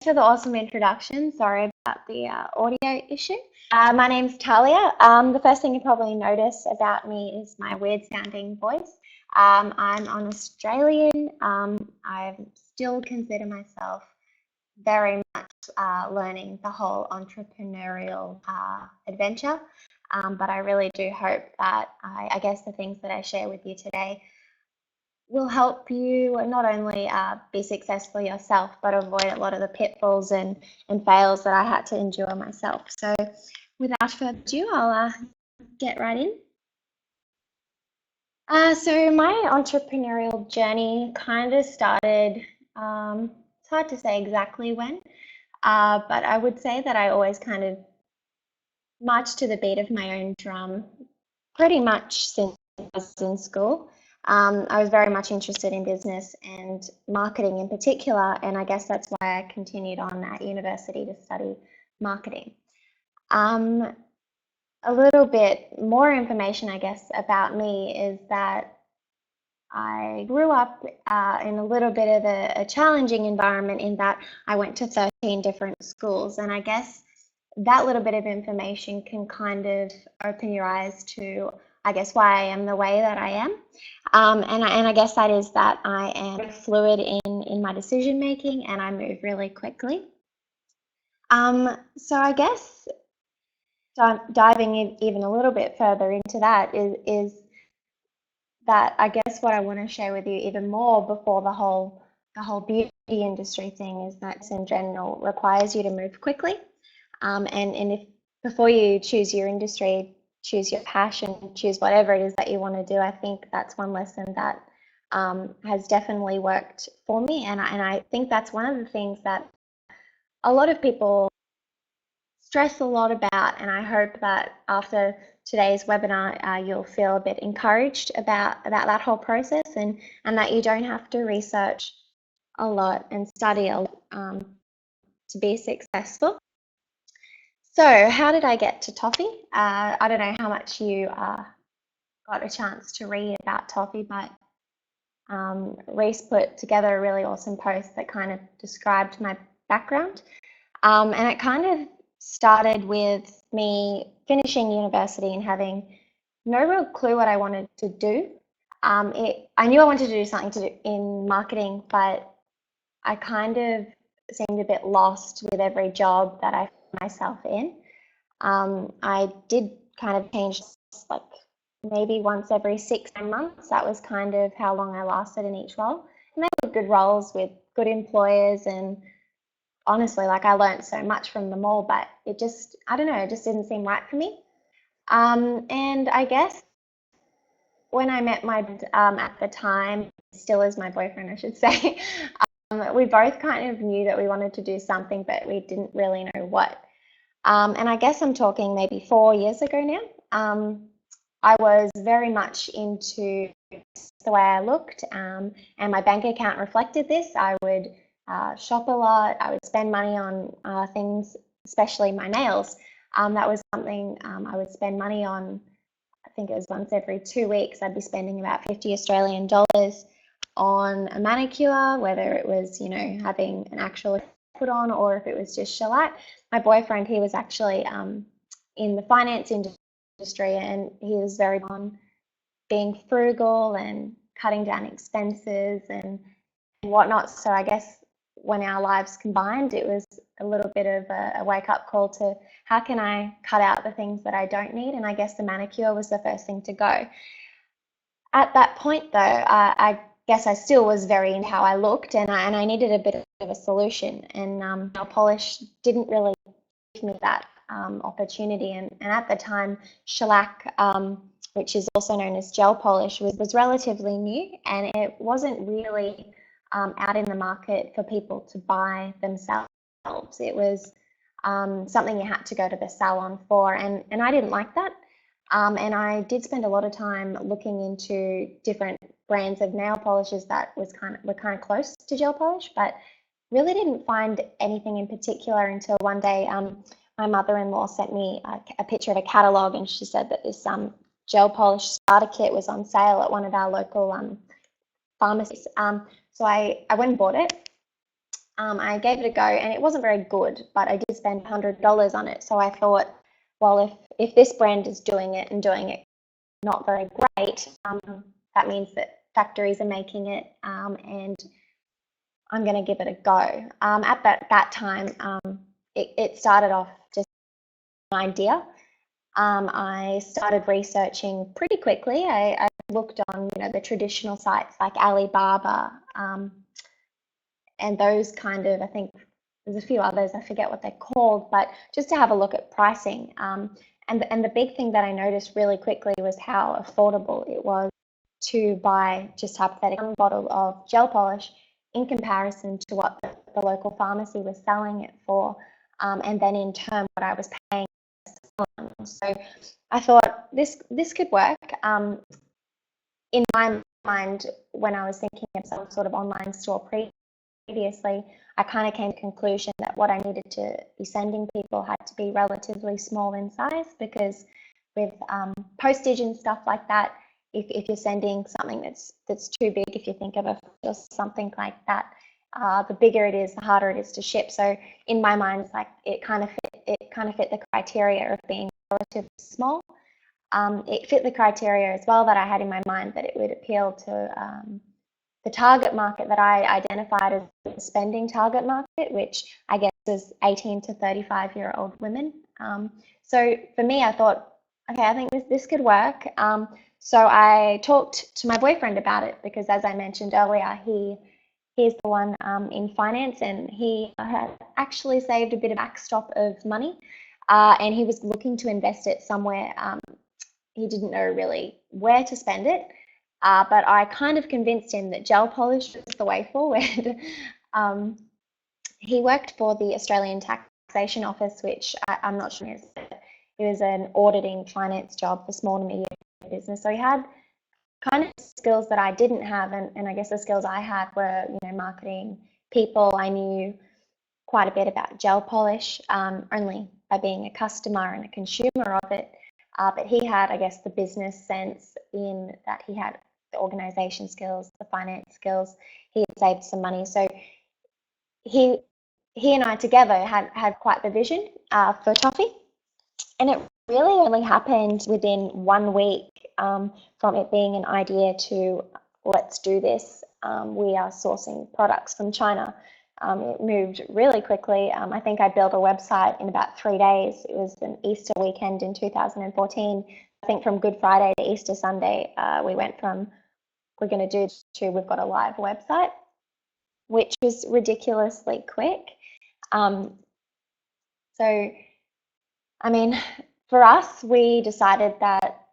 for the awesome introduction. Sorry about the audio issue. My name's Tahlia. The first thing you probably notice about me is my weird sounding voice. I'm an Australian. I still consider myself very much learning the whole entrepreneurial adventure. But I really do hope that I guess the things that I share with you today will help you not only be successful yourself, but avoid a lot of the pitfalls and fails that I had to endure myself. So without further ado, I'll get right in. So my entrepreneurial journey kind of started, it's hard to say exactly when, but I would say that I always kind of marched to the beat of my own drum pretty much since I was in school. I was very much interested in business and marketing in particular, and I guess that's why I continued on at university to study marketing. A little bit more information, I guess, about me is that I grew up in a little bit of a challenging environment in that I went to 13 different schools, and I guess that little bit of information can kind of open your eyes to, I guess, why I am the way that I am. And I guess that is that I am fluid in my decision making and I move really quickly. So I guess diving even a little bit further into that is that I guess what I want to share with you even more before the whole beauty industry thing is that in general requires you to move quickly. And if before you choose your industry, choose your passion, choose whatever it is that you want to do, I think that's one lesson that has definitely worked for me. And I think that's one of the things that a lot of people stress a lot about. And I hope that after today's webinar, you'll feel a bit encouraged about that whole process and that you don't have to research a lot and study a lot to be successful. So how did I get to Toffee? I don't know how much you got a chance to read about Toffee, but Reese put together a really awesome post that kind of described my background. And it kind of started with me finishing university and having no real clue what I wanted to do. I knew I wanted to do something in marketing, but I kind of seemed a bit lost with every job that I found myself in. I did kind of change like maybe once every 6-9 months. That was kind of how long I lasted in each role. And they were good roles with good employers, and honestly, like I learned so much from them all, but it just, I don't know, it just didn't seem right for me. And I guess when I met my at the time, still is my boyfriend, I should say, we both kind of knew that we wanted to do something, but we didn't really know what. And I guess I'm talking maybe 4 years ago now. I was very much into the way I looked, and my bank account reflected this. I would shop a lot. I would spend money on things, especially my nails. That was something I would spend money on. I think it was once every 2 weeks. I'd be spending about 50 Australian dollars on a manicure, whether it was, you know, having an actual put on or if it was just shellac. My boyfriend, he was actually in the finance industry, and he was very on being frugal and cutting down expenses and whatnot. So I guess when our lives combined, it was a little bit of a wake-up call to how can I cut out the things that I don't need, and I guess the manicure was the first thing to go. At that point though, I guess I still was very into how I looked, and I needed a bit of a solution, and nail polish didn't really give me that opportunity. And at the time, shellac, which is also known as gel polish, was relatively new, and it wasn't really out in the market for people to buy themselves. It was something you had to go to the salon for, and I didn't like that. And I did spend a lot of time looking into different brands of nail polishes that were kind of close to gel polish, but really didn't find anything in particular until one day my mother-in-law sent me a picture of a catalogue, and she said that this gel polish starter kit was on sale at one of our local pharmacies. So I went and bought it, I gave it a go, and it wasn't very good, but I did spend $100 on it. So I thought, well, if this brand is doing it and doing it not very great, that means that factories are making it, and I'm going to give it a go. At that time, it started off just an idea. I started researching pretty quickly. I looked on, the traditional sites like Alibaba, and those kind of, I think there's a few others, I forget what they're called, but just to have a look at pricing. And the big thing that I noticed really quickly was how affordable it was to buy, just hypothetically, one bottle of gel polish in comparison to what the local pharmacy was selling it for, and then in turn what I was paying. So I thought this could work. In my mind, when I was thinking of some sort of online store previously, I kind of came to the conclusion that what I needed to be sending people had to be relatively small in size, because with postage and stuff like that, if you're sending something that's too big, if you think of just something like that, the bigger it is, the harder it is to ship. So in my mind, it's like it kind of fit the criteria of being relatively small. It fit the criteria as well that I had in my mind, that it would appeal to the target market that I identified as the spending target market, which I guess is 18 to 35-year-old women. So for me, I thought, okay, I think this could work. So I talked to my boyfriend about it, because as I mentioned earlier, he's the one in finance, and he had actually saved a bit of backstop of money, and he was looking to invest it somewhere. He didn't know really where to spend it, but I kind of convinced him that gel polish was the way forward. He worked for the Australian Taxation Office, which I'm not sure it was an auditing finance job for small to medium business. So he had kind of skills that I didn't have, and I guess the skills I had were, marketing, people. I knew quite a bit about gel polish, only by being a customer and a consumer of it. But he had, I guess, the business sense in that he had the organisation skills, the finance skills. He had saved some money, so he and I together had quite the vision for Toffee, and it really only happened within 1 week from it being an idea to let's do this. We are sourcing products from China. It moved really quickly. I think I built a website in about 3 days. It was an Easter weekend in 2014. I think from Good Friday to Easter Sunday, we went from we're going to do to we've got a live website, which was ridiculously quick. So, I mean, for us, we decided that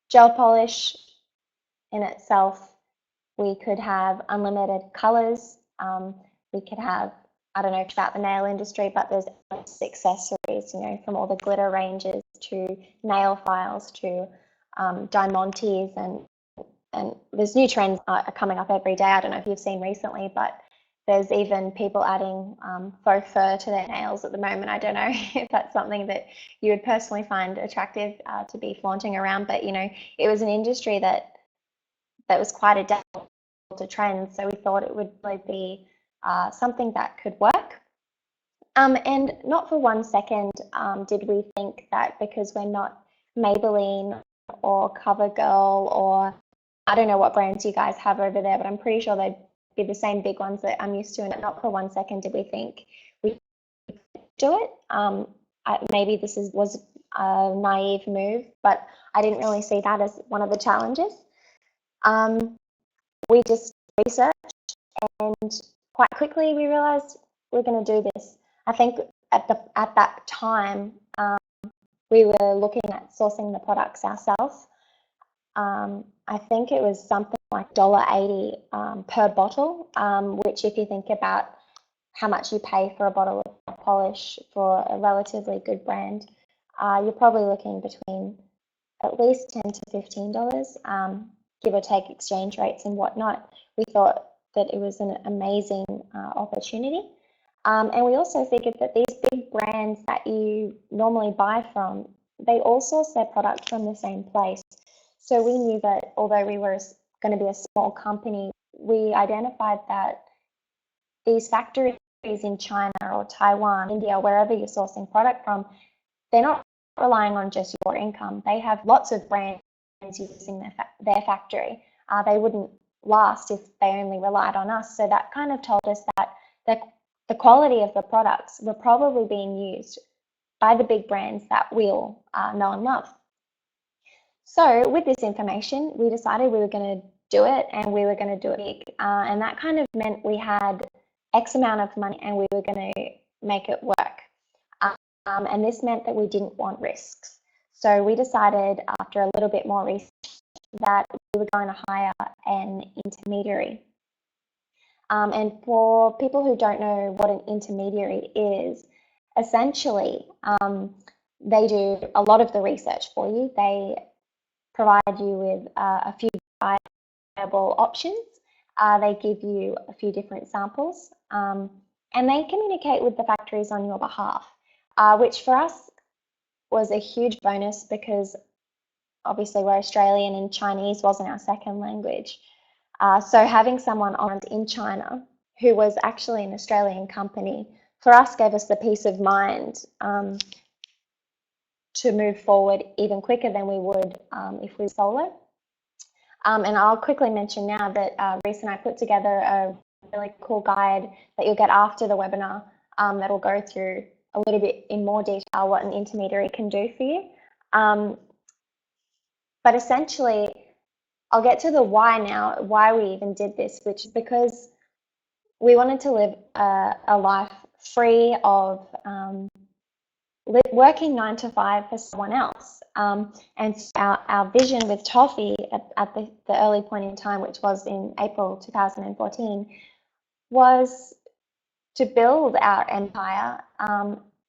gel polish in itself, we could have unlimited colors. We could have, I don't know about the nail industry, but there's accessories, from all the glitter ranges to nail files to diamantes, and there's new trends are coming up every day. I don't know if you've seen recently, but there's even people adding faux fur to their nails at the moment. I don't know if that's something that you would personally find attractive to be flaunting around, but it was an industry that was quite adaptable to trends. So we thought it would really be something that could work. And not for 1 second did we think that because we're not Maybelline or CoverGirl, or I don't know what brands you guys have over there, but I'm pretty sure they'd be the same big ones that I'm used to. And not for 1 second did we think we could do it. Maybe this was a naive move, but I didn't really see that as one of the challenges. We just researched, and quite quickly we realized we're going to do this. I think at that time we were looking at sourcing the products ourselves. I think it was something like $1.80 per bottle, which if you think about how much you pay for a bottle of polish for a relatively good brand, you're probably looking between at least $10 to $15, give or take exchange rates and whatnot. We thought that it was an amazing opportunity. And we also figured that these big brands that you normally buy from, they all source their product from the same place. So we knew that although we were going to be a small company, we identified that these factories in China or Taiwan, India, wherever you're sourcing product from, they're not relying on just your income. They have lots of brands using their factory. They wouldn't last if they only relied on us. So that kind of told us that the quality of the products were probably being used by the big brands that we all know and love. So with this information, we decided we were going to do it, and we were going to do it big. And that kind of meant we had X amount of money and we were going to make it work. And this meant that we didn't want risks. So we decided after a little bit more research that we were going to hire an intermediary. And for people who don't know what an intermediary is, essentially they do a lot of the research for you. They provide you with a few viable options. They give you a few different samples, and they communicate with the factories on your behalf, which for us was a huge bonus because obviously we're Australian and Chinese wasn't our second language. So having someone on in China who was actually an Australian company for us gave us the peace of mind to move forward even quicker than we would if we were solo. And I'll quickly mention now that Reese and I put together a really cool guide that you'll get after the webinar that'll go through a little bit in more detail what an intermediary can do for you. But essentially, I'll get to the why now, why we even did this, which is because we wanted to live a life free of working 9 to 5 for someone else. And our vision with Toffee at the early point in time, which was in April 2014, was to build our empire,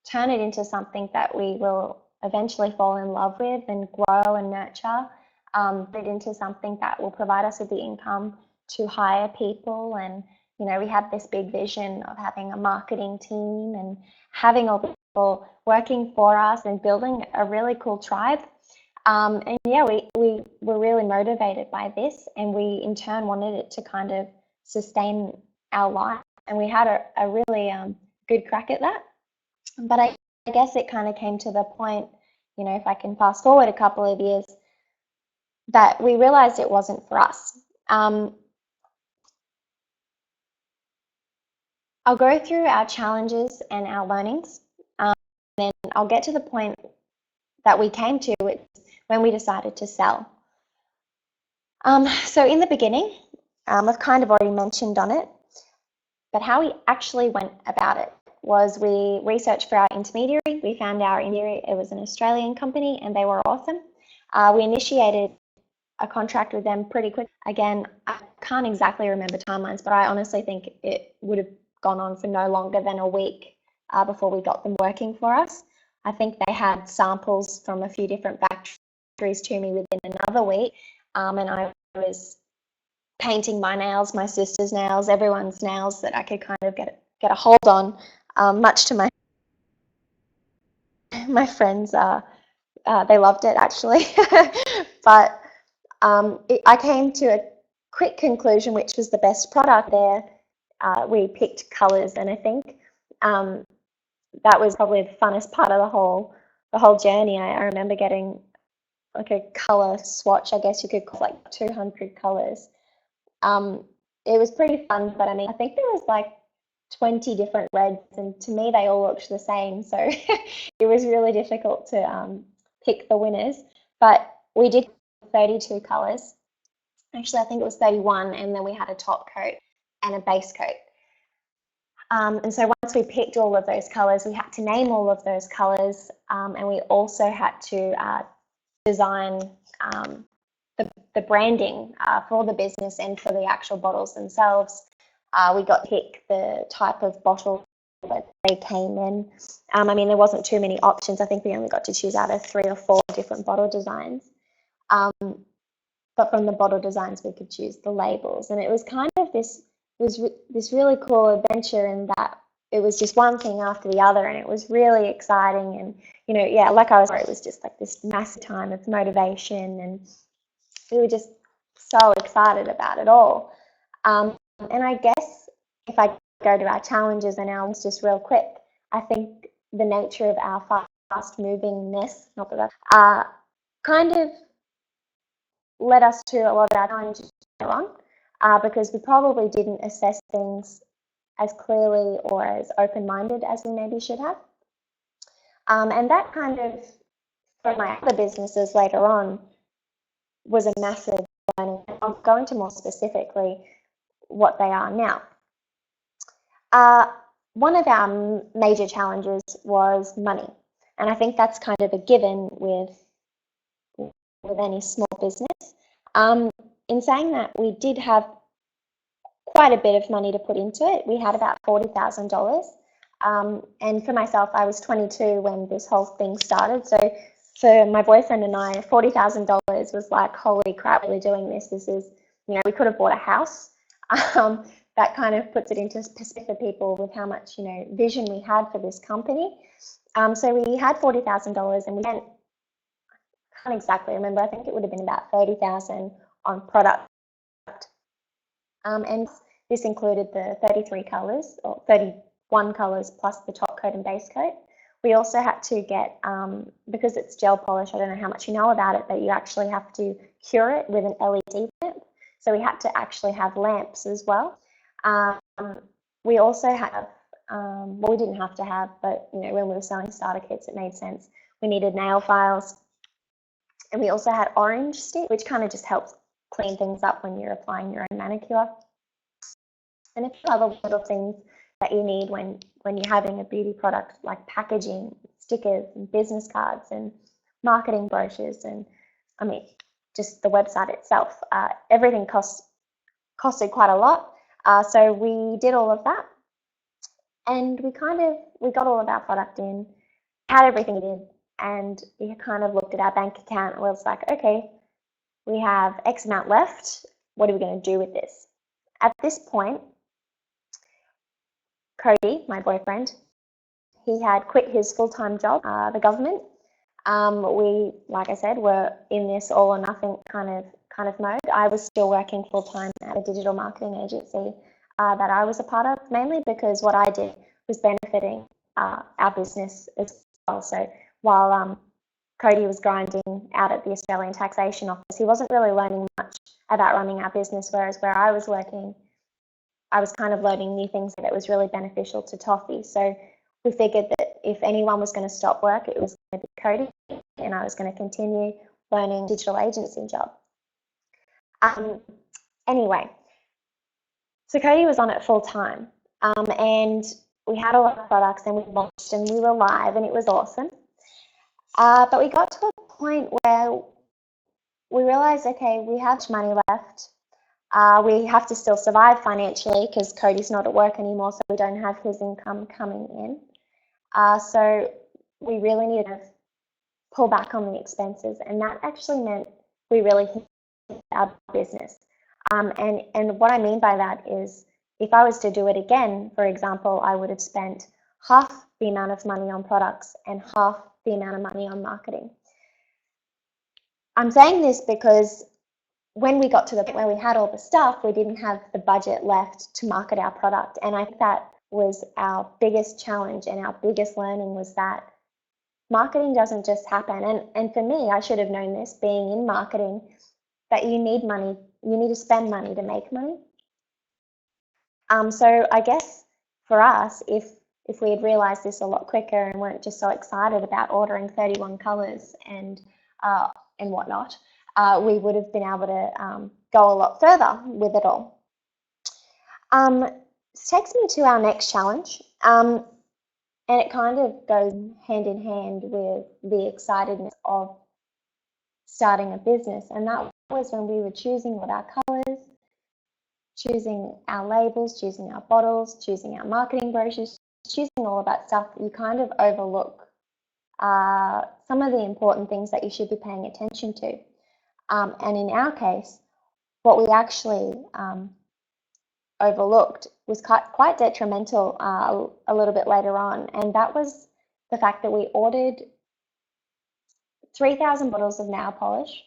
turn it into something that we will eventually fall in love with and grow and nurture, it into something that will provide us with the income to hire people. And you know, we had this big vision of having a marketing team and having all the people working for us and building a really cool tribe. And yeah, we were really motivated by this, and we in turn wanted it to kind of sustain our life. And we had a really good crack at that. But I guess it kind of came to the point, you know, if I can fast forward a couple of years, that we realized it wasn't for us. I'll go through our challenges and our learnings, and then I'll get to the point that we came to when we decided to sell. So in the beginning, I've kind of already mentioned on it, but how we actually went about it was we researched for our intermediary. We found our intermediary. It was an Australian company, and they were awesome. We initiated a contract with them pretty quick. Again, I can't exactly remember timelines, but I honestly think it would have gone on for no longer than a week before we got them working for us. I think they had samples from a few different factories to me within another week, and I was painting my nails, my sister's nails, everyone's nails that I could kind of get a hold on, much to my friends. They loved it actually, but I came to a quick conclusion, which was the best product there. We picked colors, and I think that was probably the funnest part of the whole journey. I remember getting like a color swatch, I guess you could call it, like 200 colors. It was pretty fun, but I mean, I think there was like 20 different reds, and to me they all looked the same, so it was really difficult to pick the winners. But we did 32 colors. Actually, I think it was 31, and then we had a top coat and a base coat. And so once we picked all of those colors, we had to name all of those colors, and we also had to design the branding for the business and for the actual bottles themselves. We got to pick the type of bottle that they came in. I mean, there wasn't too many options. I think we only got to choose out of 3 or 4 different bottle designs. But from the bottle designs, we could choose the labels. And it was kind of this really cool adventure in that it was just one thing after the other, and it was really exciting. And, you know, yeah, like I was saying, it was just like this massive time of motivation, and we were just so excited about it all. And I guess if I go to our challenges and our just real quick, I think the nature of our fast movingness, not that kind of led us to a lot of our challenges later on, because we probably didn't assess things as clearly or as open-minded as we maybe should have. And that kind of, for my other businesses later on, was a massive learning. I'll go into more specifically what they are now. One of our major challenges was money. And I think that's kind of a given with any small business. In saying that, we did have quite a bit of money to put into it. We had about $40,000. And for myself, I was 22 when this whole thing started. So for my boyfriend and I, $40,000 was like, holy crap, we're doing this. This is, we could have bought a house. That kind of puts it into perspective for people with how much, vision we had for this company. So we had $40,000 and we spent, I can't exactly remember, I think it would have been about $30,000 on product. And this included the 33 colors or 31 colors plus the top coat and base coat. We also had to get, because it's gel polish, I don't know how much you know about it, but you actually have to cure it with an LED lamp. So we had to actually have lamps as well. We also have, well, we didn't have to have, but when we were selling starter kits, it made sense. We needed nail files. And we also had orange stick, which kind of just helps clean things up when you're applying your own manicure. And a few other little things that you need when you're having a beauty product, like packaging, stickers and business cards and marketing brochures, and just the website itself. Everything costed quite a lot. So we did all of that, and we got all of our product in, had everything we did, and we kind of looked at our bank account and was like, okay, we have X amount left. What are we going to do with this? At this point, Cody, my boyfriend, he had quit his full-time job, the government. We, like I said, were in this all or nothing kind of mode. I was still working full-time at a digital marketing agency that I was a part of, mainly because what I did was benefiting our business as well. So while Cody was grinding out at the Australian Taxation Office, he wasn't really learning much about running our business, whereas where I was working, I was kind of learning new things that was really beneficial to Toffee. So we figured that if anyone was going to stop work, it was going to be Cody, and I was going to continue learning digital agency job. Anyway, so Cody was on it full time, and we had a lot of products, and we launched, and we were live, and it was awesome. But we got to a point where we realized, okay, we have money left. We have to still survive financially because Cody's not at work anymore, so we don't have his income coming in. So we really need to pull back on the expenses, and that actually meant we really hit our business. And what I mean by that is, if I was to do it again, for example, I would have spent half the amount of money on products and half the amount of money on marketing. I'm saying this because when we got to the point where we had all the stuff, we didn't have the budget left to market our product. And I think that was our biggest challenge, and our biggest learning was that marketing doesn't just happen. And for me, I should have known this, being in marketing, that you need money, you need to spend money to make money. So I guess for us, if we had realized this a lot quicker and weren't just so excited about ordering 31 colors and whatnot, we would have been able to go a lot further with it all. This takes me to our next challenge, and it kind of goes hand in hand with the excitedness of starting a business, and that was when we were choosing what our colors, choosing our labels, choosing our bottles, choosing our marketing brochures, choosing all of that stuff. You kind of overlook some of the important things that you should be paying attention to. And in our case, what we actually overlooked was quite detrimental a little bit later on, and that was the fact that we ordered 3,000 bottles of nail polish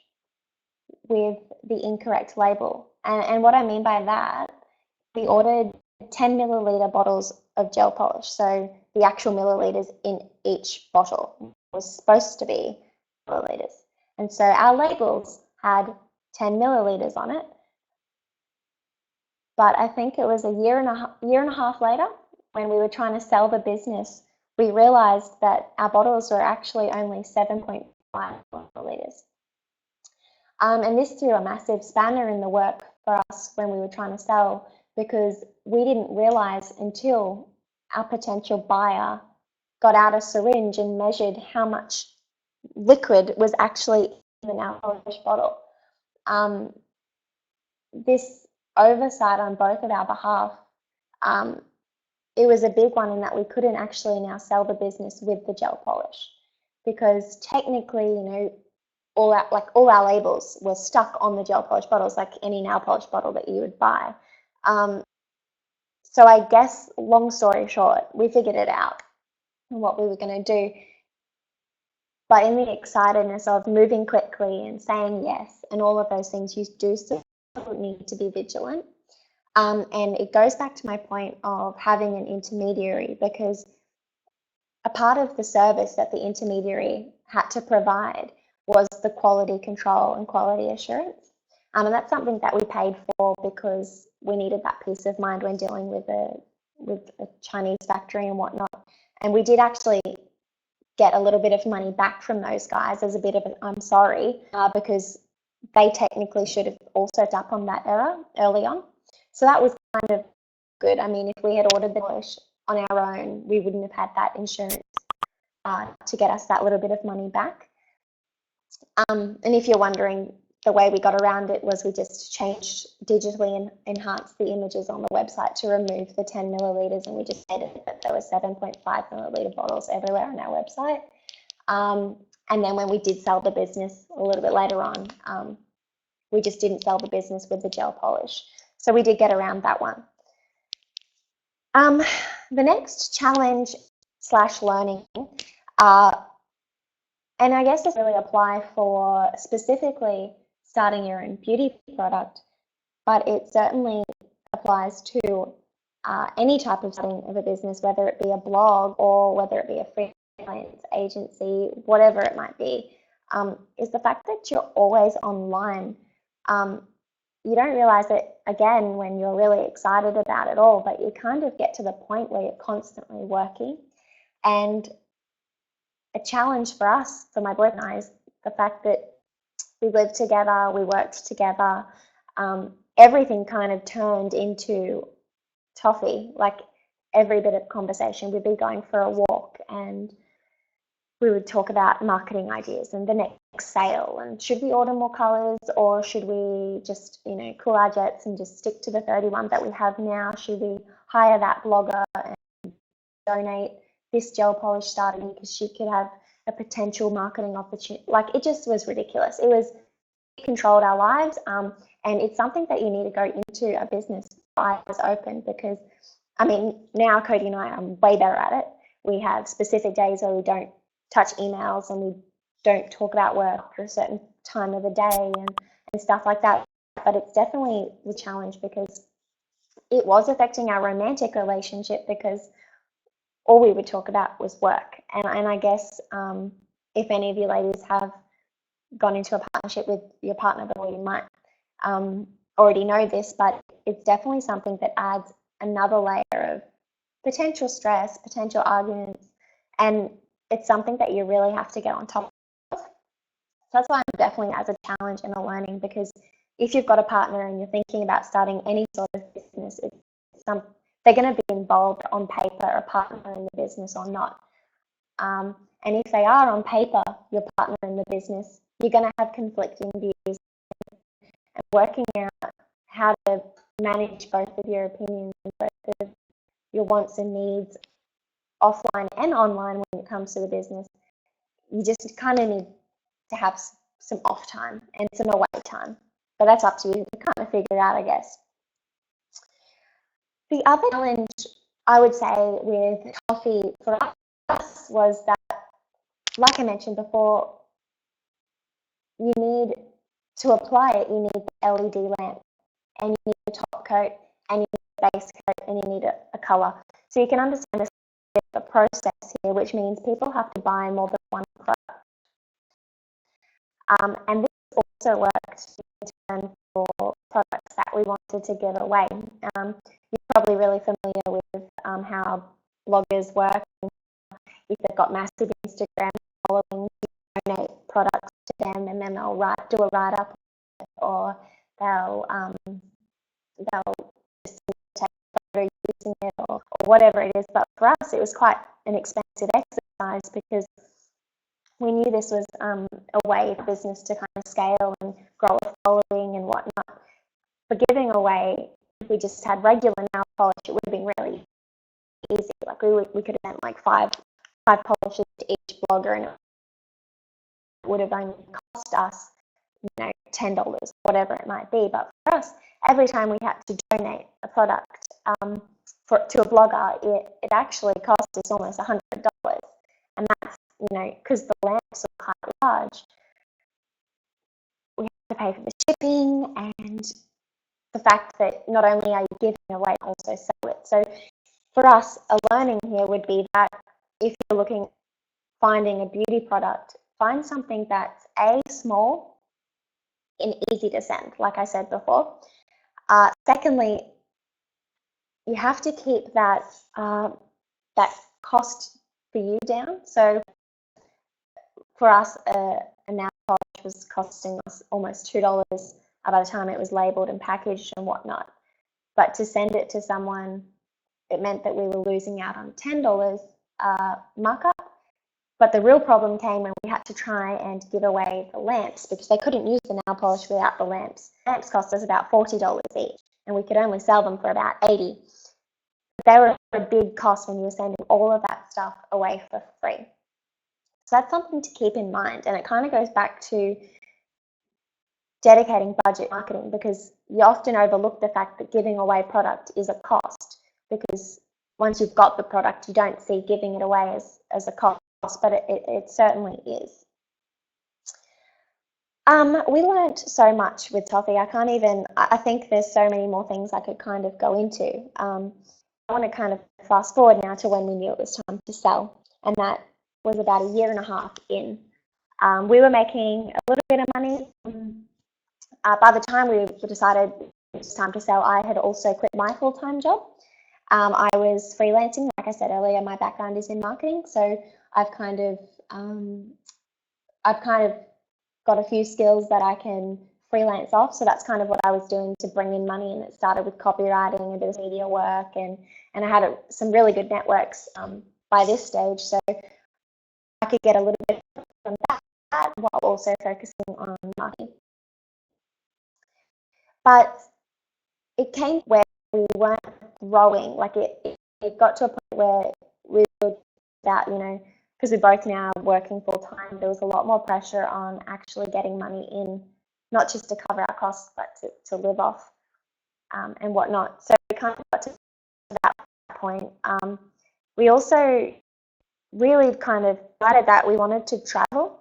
with the incorrect label. And what I mean by that, we ordered 10 milliliter bottles of gel polish. So the actual milliliters in each bottle was supposed to be milliliters. And so our labels had 10 milliliters on it. But I think it was a year and a half later, when we were trying to sell the business, we realized that our bottles were actually only 7.5 milliliters. And this threw a massive spanner in the work for us when we were trying to sell, because we didn't realize until our potential buyer got out a syringe and measured how much liquid was actually in our polish bottle. This oversight on both of our behalf, it was a big one in that we couldn't actually now sell the business with the gel polish, because technically, you know, all our labels were stuck on the gel polish bottles, like any nail polish bottle that you would buy. So I guess, long story short, we figured it out and what we were going to do. But in the excitedness of moving quickly and saying yes and all of those things, you do still need to be vigilant. And it goes back to my point of having an intermediary, because a part of the service that the intermediary had to provide was the quality control and quality assurance. And that's something that we paid for because we needed that peace of mind when dealing with a Chinese factory and whatnot. And we did actually get a little bit of money back from those guys as a bit of an I'm sorry, because they technically should have also stepped up on that error early on. So that was kind of good. I mean, if we had ordered the polish on our own, we wouldn't have had that insurance to get us that little bit of money back. And if you're wondering, the way we got around it was we just changed, digitally and enhanced the images on the website to remove the 10 milliliters, and we just stated that there were 7.5 milliliter bottles everywhere on our website. And then when we did sell the business a little bit later on, we just didn't sell the business with the gel polish. So we did get around that one. The next challenge / learning, and I guess this really apply for specifically starting your own beauty product, but it certainly applies to any type of starting of a business, whether it be a blog or whether it be a freelance agency, whatever it might be, is the fact that you're always online. You don't realize it, again, when you're really excited about it all, but you kind of get to the point where you're constantly working. And a challenge for us, for my boyfriend and I, is the fact that we lived together, we worked together, everything kind of turned into toffee. Like every bit of conversation, we'd be going for a walk and we would talk about marketing ideas and the next sale, and should we order more colors, or should we just, you know, cool our jets and just stick to the 31 that we have now? Should we hire that blogger and donate this gel polish starting because she could have a potential marketing opportunity? Like, it just was ridiculous. It controlled our lives, and it's something that you need to go into a business eyes open, because I mean, now Cody and I are way better at it. We have specific days where we don't touch emails and we don't talk about work for a certain time of the day and stuff like that. But it's definitely the challenge, because it was affecting our romantic relationship, because all we would talk about was work. And I guess if any of you ladies have gone into a partnership with your partner before, you might already know this, but it's definitely something that adds another layer of potential stress, potential arguments, and it's something that you really have to get on top of. So that's why I'm definitely as a challenge and a learning, because if you've got a partner and you're thinking about starting any sort of business, they're going to be involved on paper, a partner in the business or not. And if they are on paper your partner in the business, you're going to have conflicting views, and working out how to manage both of your opinions and both of your wants and needs offline and online when it comes to the business. You just kind of need to have some off time and some away time, but that's up to you to kind of figure it out, I guess. The other challenge I would say with coffee for us was that, like I mentioned before, you need to apply it, you need the LED lamp, and you need the top coat, and you need base coat and you need a colour. So you can understand the process here, which means people have to buy more than one product. And this also worked in turn for products that we wanted to give away. You're probably really familiar with how bloggers work. If they've got massive Instagram following, you donate products to them, and then they'll do a write-up, or they'll just take a photo using it, or whatever it is. But for us, it was quite an expensive exercise because we knew this was a way for business to kind of scale and grow a following and whatnot. For giving away, if we just had regular nail polish, it would have been really easy. Like we could have sent like five polishes to each blogger, and it would have only cost us, $10, whatever it might be. But for us, every time we had to donate a product to a blogger, it actually cost us almost $100, and that's because the lamps are quite large. We have to pay for the shipping and the fact that not only are you giving away, also sell it. So for us, a learning here would be that if you're finding a beauty product, find something that's small and easy to send, like I said before. Secondly, you have to keep that cost for you down. So for us, a nail polish was costing us almost $2 by the time it was labelled and packaged and whatnot. But to send it to someone, it meant that we were losing out on $10 markup. But the real problem came when we had to try and give away the lamps, because they couldn't use the nail polish without the lamps. Lamps cost us about $40 each, and we could only sell them for about $80. They were a big cost when you were sending all of that stuff away for free. So that's something to keep in mind, and it kind of goes back to dedicating budget marketing, because you often overlook the fact that giving away product is a cost, because once you've got the product, you don't see giving it away as a cost, but it certainly is. We learned so much with Toffee. I think there's so many more things I could kind of go into. I want to kind of fast forward now to when we knew it was time to sell, and that was about a year and a half in. We were making a little bit of money. By the time we decided it was time to sell, I had also quit my full-time job. I was freelancing. Like I said earlier, my background is in marketing, so I've kind of got a few skills that I can freelance off. So that's kind of what I was doing to bring in money, and it started with copywriting, a bit of media work, and I had some really good networks by this stage, so I could get a little bit from that while also focusing on marketing. But it came where we weren't growing. Like it got to a point where we were about, because we're both now working full time, there was a lot more pressure on actually getting money in, not just to cover our costs, but to live off and whatnot. So we kind of got to that point. We also really kind of decided that we wanted to travel.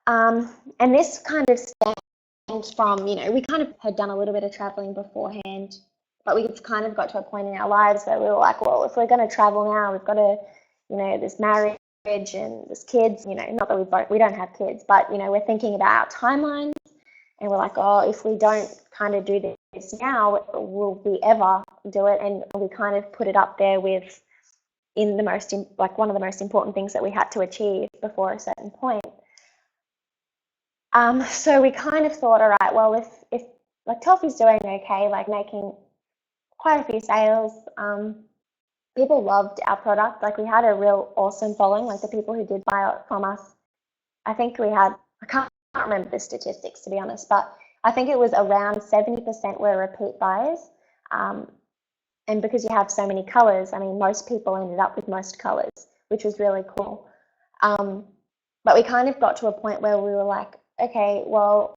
And this kind of stems from, we kind of had done a little bit of traveling beforehand, but we've kind of got to a point in our lives where we were like, well, if we're going to travel now, we've got to, there's marriage and there's kids, not that we don't have kids, but, we're thinking about our timelines, and we're like, oh, if we don't kind of do this now, will we ever do it? And we kind of put it up there with one of the most important things that we had to achieve before a certain point. So we kind of thought, all right, well, if like Toffee's doing okay, like making quite a few sales, people loved our product. Like we had a real awesome following. Like the people who did buy it from us, I think we had, I can't remember the statistics to be honest, but I think it was around 70% were repeat buyers. And because you have so many colors, I mean, most people ended up with most colors, which was really cool. But we kind of got to a point where we were like, okay, well,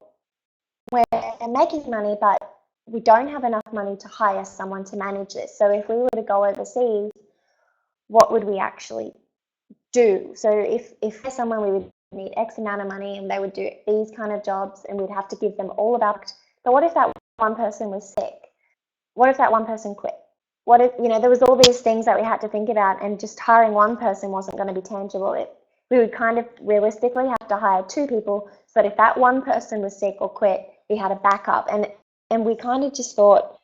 we're making money, but we don't have enough money to hire someone to manage this. So if we were to go overseas, what would we actually do? So if there's someone, we would need X amount of money and they would do these kind of jobs and we'd have to give them all about, but what if that one person was sick? what if that one person quit? What if, there was all these things that we had to think about, and just hiring one person wasn't going to be tangible. We would kind of realistically have to hire 2 people, so that if that one person was sick or quit, we had a backup. And we kind of just thought,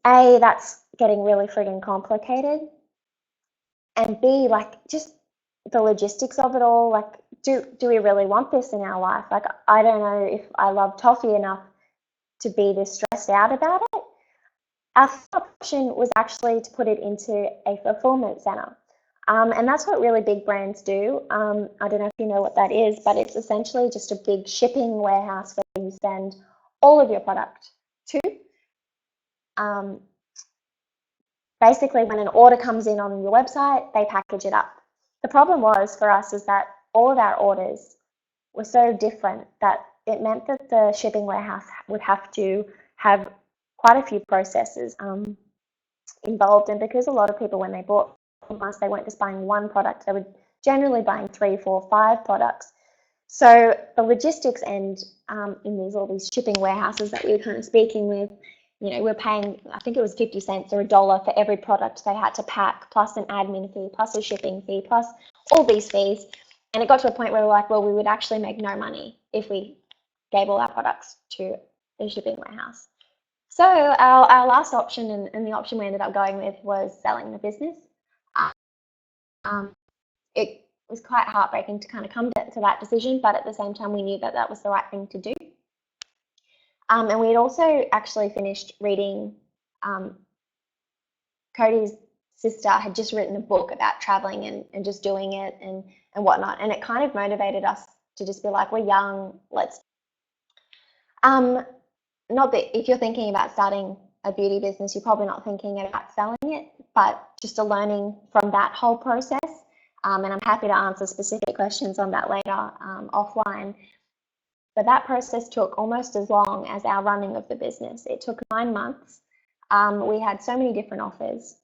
A, that's getting really frigging complicated, and B, like, just the logistics of it all. Like, do we really want this in our life? Like, I don't know if I love toffee enough to be this stressed out about it. Our option was actually to put it into a fulfillment center. And that's what really big brands do. I don't know if you know what that is, but it's essentially just a big shipping warehouse where you send all of your product to. Basically, when an order comes in on your website, they package it up. The problem was for us is that all of our orders were so different that it meant that the shipping warehouse would have to have quite a few processes involved. And because a lot of people, when they bought from us, they weren't just buying one product, they were generally buying 3, 4, 5 products. So the logistics end in all these shipping warehouses that we were kind of speaking with, we're paying, I think it was 50 cents or $1 for every product they had to pack, plus an admin fee, plus a shipping fee, plus all these fees. And it got to a point where we're like, well, we would actually make no money if we gave all our products to the shipping warehouse. So our last option, and the option we ended up going with, was selling the business. It was quite heartbreaking to kind of come to that decision, but at the same time we knew that that was the right thing to do. And we had also actually finished reading, Cody's sister had just written a book about traveling and just doing it and whatnot, and it kind of motivated us to just be like, we're young, let's not that if you're thinking about starting a beauty business, you're probably not thinking about selling it, but just a learning from that whole process. And I'm happy to answer specific questions on that later offline. But that process took almost as long as our running of the business. It took 9 months. We had so many different offers,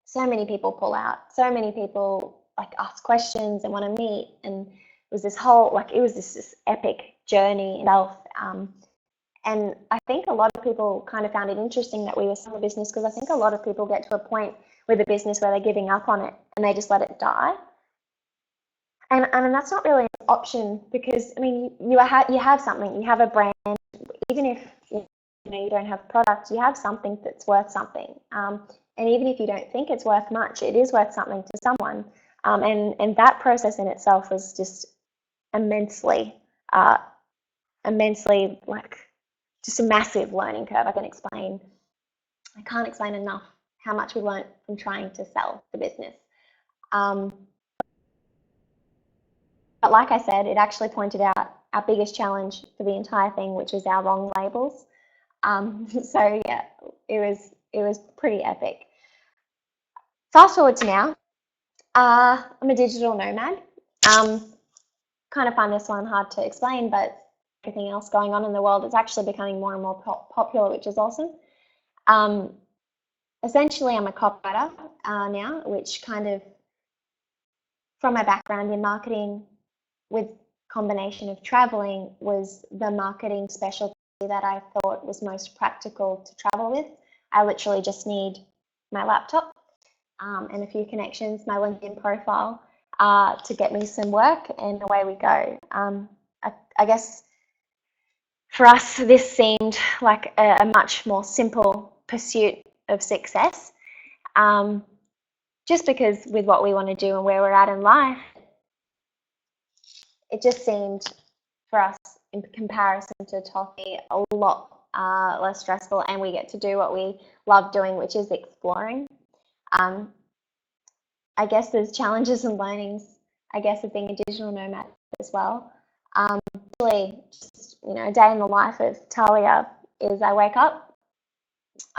so many people pull out, so many people like ask questions and want to meet, and it was this whole this epic journey itself. And I think a lot of people kind of found it interesting that we were selling the business, because I think a lot of people get to a point with a business where they're giving up on it and they just let it die. And that's not really an option, because I mean you have something, you have a brand, even if you don't have product, you have something that's worth something. And even if you don't think it's worth much, it is worth something to someone. And that process in itself was just immensely like just a massive learning curve. I can't explain enough how much we learned from trying to sell the business. But like I said, it actually pointed out our biggest challenge for the entire thing, which was our wrong labels. So yeah, it was pretty epic. Fast forward to now, I'm a digital nomad. Kind of find this one hard to explain, but everything else going on in the world is actually becoming more and more popular, which is awesome. Essentially, I'm a copywriter now, which kind of, from my background in marketing with combination of traveling, was the marketing specialty that I thought was most practical to travel with. I literally just need my laptop and a few connections, my LinkedIn profile to get me some work, and away we go. I guess for us, this seemed like a much more simple pursuit of success, just because with what we want to do and where we're at in life, it just seemed for us, in comparison to toffee, a lot less stressful, and we get to do what we love doing, which is exploring. I guess there's challenges and learnings, I guess, of being a digital nomad as well. Really, just, a day in the life of Tahlia is I wake up.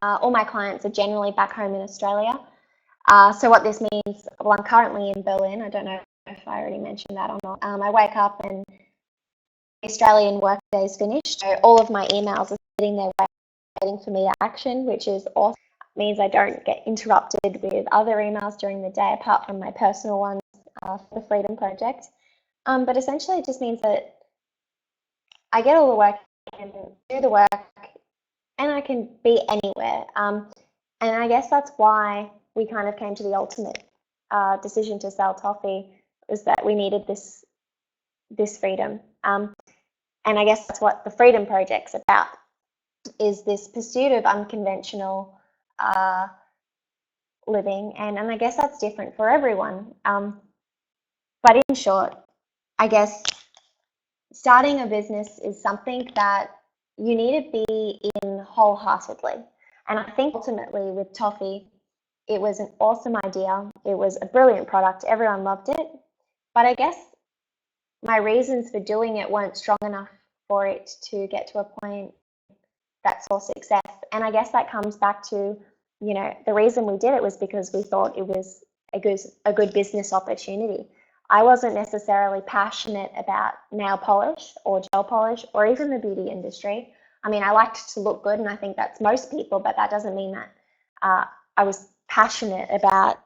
All my clients are generally back home in Australia. So what this means, well, I'm currently in Berlin. I don't know if I already mentioned that or not. I wake up and the Australian work day is finished. So all of my emails are sitting there waiting for me to action, which is awesome. It means I don't get interrupted with other emails during the day, apart from my personal ones for the Freedom Project. But essentially it just means that I get all the work and do the work, and I can be anywhere. And I guess that's why we kind of came to the ultimate decision to sell toffee, was that we needed this freedom. And I guess that's what the Freedom Project's about, is this pursuit of unconventional living. And I guess that's different for everyone. But in short, I guess starting a business is something that you need to be in wholeheartedly. And I think ultimately with toffee, it was an awesome idea. It was a brilliant product. Everyone loved it. But I guess my reasons for doing it weren't strong enough for it to get to a point that saw success. And I guess that comes back to, the reason we did it was because we thought it was a good business opportunity. I wasn't necessarily passionate about nail polish or gel polish or even the beauty industry. I mean, I liked to look good, and I think that's most people, but that doesn't mean that I was passionate about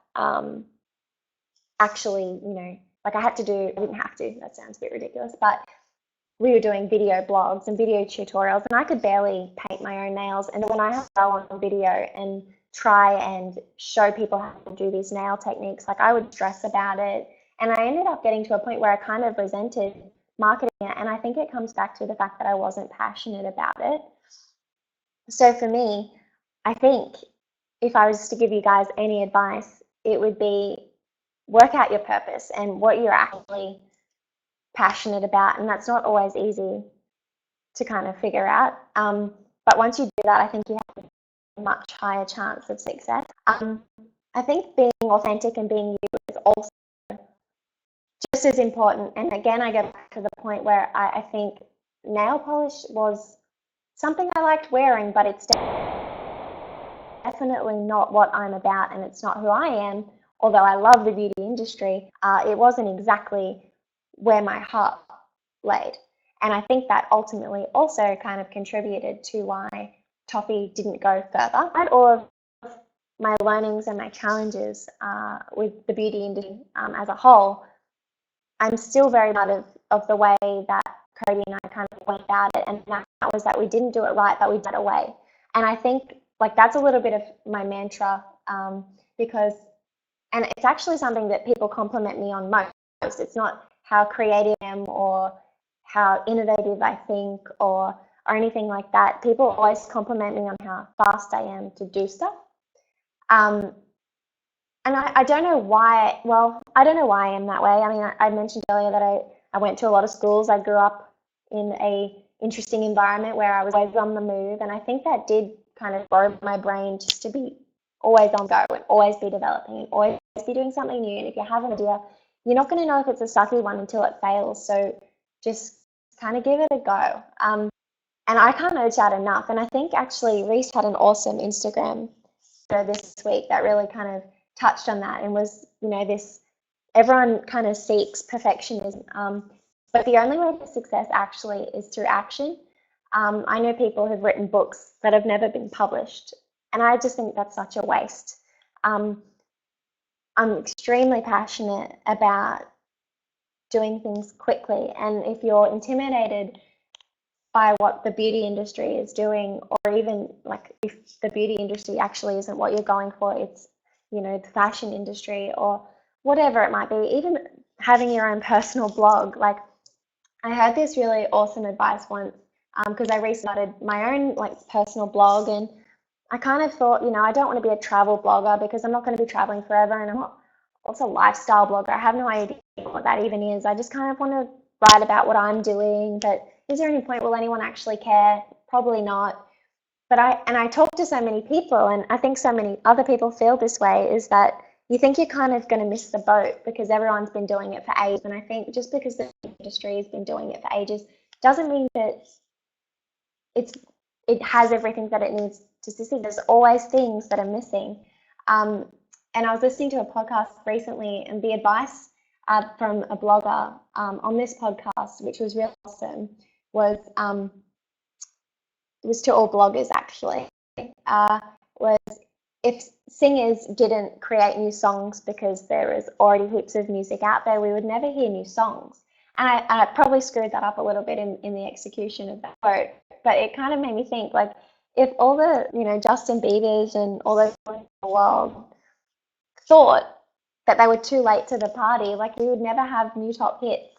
actually, like I didn't have to, that sounds a bit ridiculous, but we were doing video blogs and video tutorials, and I could barely paint my own nails. And when I had to go on video and try and show people how to do these nail techniques, like I would stress about it. And I ended up getting to a point where I kind of resented marketing it. And I think it comes back to the fact that I wasn't passionate about it. So for me, I think if I was to give you guys any advice, it would be work out your purpose and what you're actually passionate about. And that's not always easy to kind of figure out. But once you do that, I think you have a much higher chance of success. I think being authentic and being you is also just as important. And again, I go back to the point where I think nail polish was something I liked wearing, but it's definitely not what I'm about, and it's not who I am. Although I love the beauty industry, it wasn't exactly where my heart laid. And I think that ultimately also kind of contributed to why toffee didn't go further. And all of my learnings and my challenges with the beauty industry as a whole, I'm still very proud of the way that Cody and I kind of went about it, and that was that we didn't do it right, but we did it away. And I think that's a little bit of my mantra, because, and it's actually something that people compliment me on most. It's not how creative I am or how innovative I think or anything like that. People always compliment me on how fast I am to do stuff. And I don't know why, I don't know why I am that way. I mean, I mentioned earlier that I went to a lot of schools. I grew up in a interesting environment where I was always on the move. And I think that did kind of grow my brain just to be always on go and always be developing and always be doing something new. And if you have an idea, you're not going to know if it's a sucky one until it fails. So just kind of give it a go. And I can't urge that enough. And I think actually Reese had an awesome Instagram this week that really kind of touched on that, and was, this, everyone kind of seeks perfectionism, but the only way to success actually is through action. I know people who've written books that have never been published, and I just think that's such a waste. I'm extremely passionate about doing things quickly, and if you're intimidated by what the beauty industry is doing, or even like if the beauty industry actually isn't what you're going for, it's, the fashion industry or whatever it might be, even having your own personal blog. Like, I heard this really awesome advice once, because I restarted my own personal blog, and I kind of thought, I don't want to be a travel blogger because I'm not going to be traveling forever, and I'm not also a lifestyle blogger. I have no idea what that even is. I just kind of want to write about what I'm doing, but is there any point, will anyone actually care? Probably not. But I talk to so many people, and I think so many other people feel this way, is that you think you're kind of going to miss the boat because everyone's been doing it for ages. And I think just because the industry has been doing it for ages doesn't mean that it has everything that it needs to succeed. There's always things that are missing. And I was listening to a podcast recently, and the advice from a blogger on this podcast, which was really awesome, was to all bloggers actually, was if singers didn't create new songs because there is already heaps of music out there, we would never hear new songs. And I probably screwed that up a little bit in the execution of that quote, but it kind of made me think, if all the, Justin Biebers and all those people in the world thought that they were too late to the party, like we would never have new top hits.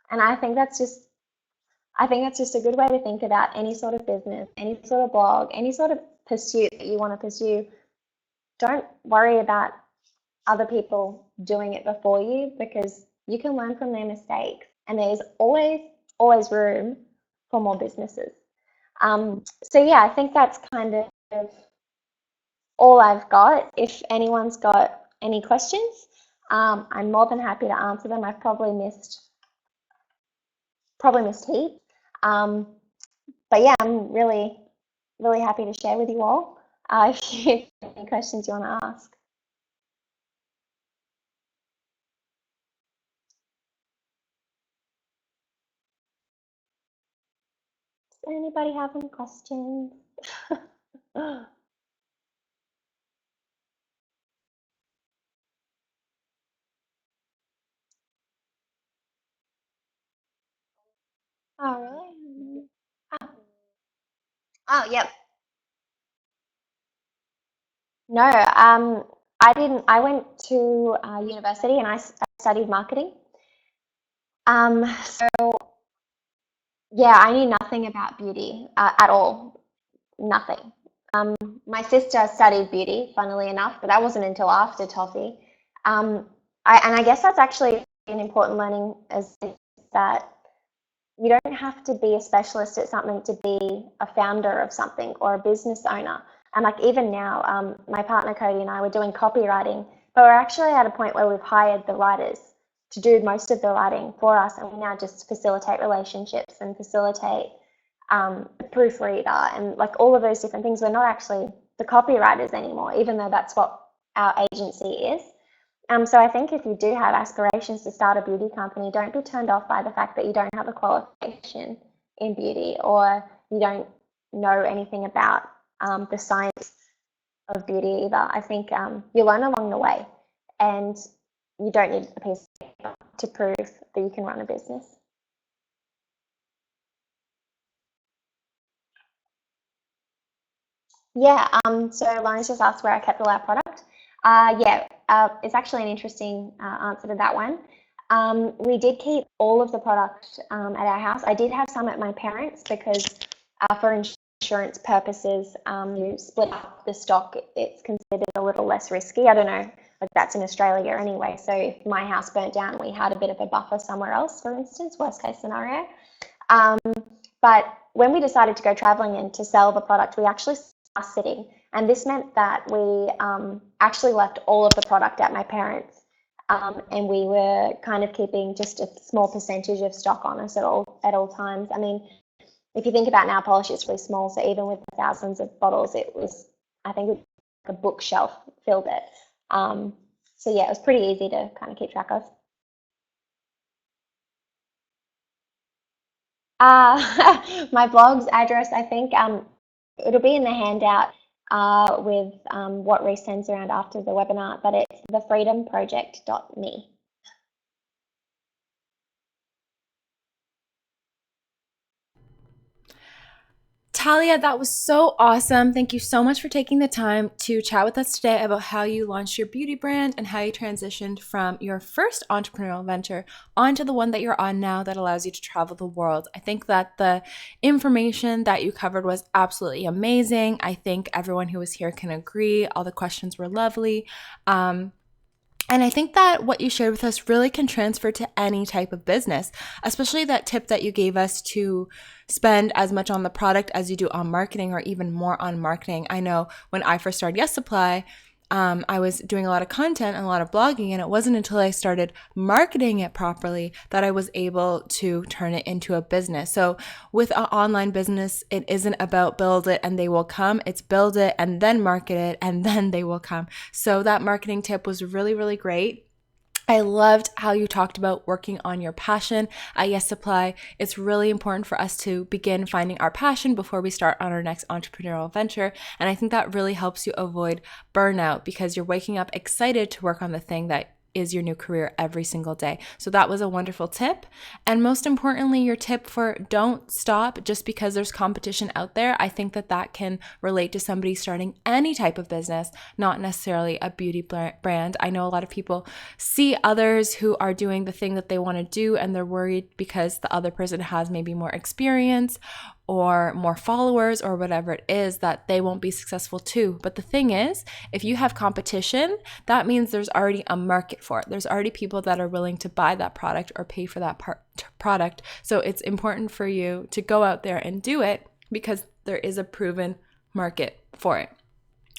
And I think that's just a good way to think about any sort of business, any sort of blog, any sort of pursuit that you want to pursue. Don't worry about other people doing it before you, because you can learn from their mistakes, and there's always room for more businesses. So yeah, I think that's kind of all I've got. If anyone's got any questions, I'm more than happy to answer them. I've probably missed heaps. But yeah, I'm really, really happy to share with you all. If you have any questions you want to ask. Does anybody have any questions? Oh, really? Oh, oh, yep. No, I didn't. I went to university and I studied marketing. So yeah, I knew nothing about beauty at all. Nothing. Um, my sister studied beauty, funnily enough, but that wasn't until after Toffee. And I guess that's actually an important learning, is that you don't have to be a specialist at something to be a founder of something or a business owner. And like even now, my partner Cody and I were doing copywriting, but we're actually at a point where we've hired the writers to do most of the writing for us, and we now just facilitate relationships and facilitate the proofreader and like all of those different things. We're not actually the copywriters anymore, even though that's what our agency is. So I think if you do have aspirations to start a beauty company, don't be turned off by the fact that you don't have a qualification in beauty, or you don't know anything about the science of beauty either. I think you learn along the way, and you don't need a piece of paper to prove that you can run a business. Yeah, so Lauren's just asked where I kept all our product. Yeah, it's actually an interesting answer to that one. We did keep all of the product at our house. I did have some at my parents' because for insurance purposes, you split up the stock. It's considered a little less risky. I don't know, like that's in Australia anyway. So if my house burnt down, we had a bit of a buffer somewhere else, for instance, worst case scenario. Um, but when we decided to go traveling and to sell the product, we actually are sitting, and this meant that we actually left all of the product at my parents, and we were kind of keeping just a small percentage of stock on us at all times. I mean, if you think about nail polish, it's really small, so even with thousands of bottles, it was, I think, like a bookshelf filled it. So yeah, it was pretty easy to kind of keep track of. My blog's address, I think, it'll be in the handout with what Reese sends around after the webinar, but it's thefreedomproject.me. Tahlia, that was so awesome. Thank you so much for taking the time to chat with us today about how you launched your beauty brand and how you transitioned from your first entrepreneurial venture onto the one that you're on now that allows you to travel the world. I think that the information that you covered was absolutely amazing. I think everyone who was here can agree. All the questions were lovely. And I think that what you shared with us really can transfer to any type of business, especially that tip that you gave us to spend as much on the product as you do on marketing, or even more on marketing. I know when I first started Yes Supply, I was doing a lot of content and a lot of blogging, and it wasn't until I started marketing it properly that I was able to turn it into a business. So with an online business, it isn't about build it and they will come. It's build it and then market it and then they will come. So that marketing tip was really, really great. I loved how you talked about working on your passion at Yes Supply. It's really important for us to begin finding our passion before we start on our next entrepreneurial venture. And I think that really helps you avoid burnout, because you're waking up excited to work on the thing that is your new career every single day. So that was a wonderful tip. And most importantly, your tip for don't stop just because there's competition out there. I think that can relate to somebody starting any type of business, not necessarily a beauty brand. I know a lot of people see others who are doing the thing that they want to do, and they're worried because the other person has maybe more experience or more followers or whatever it is, that they won't be successful too. But the thing is, if you have competition, that means there's already a market for it. There's already people that are willing to buy that product or pay for that product. So it's important for you to go out there and do it because there is a proven market for it.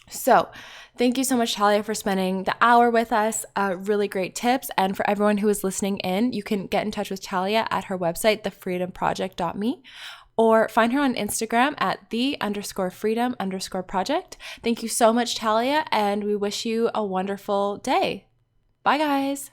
So thank you so much, Tahlia, for spending the hour with us. Really great tips. And for everyone who is listening in, you can get in touch with Tahlia at her website, thefreedomproject.me, or find her on Instagram at _freedom_project. Thank you so much, Tahlia, and we wish you a wonderful day. Bye, guys.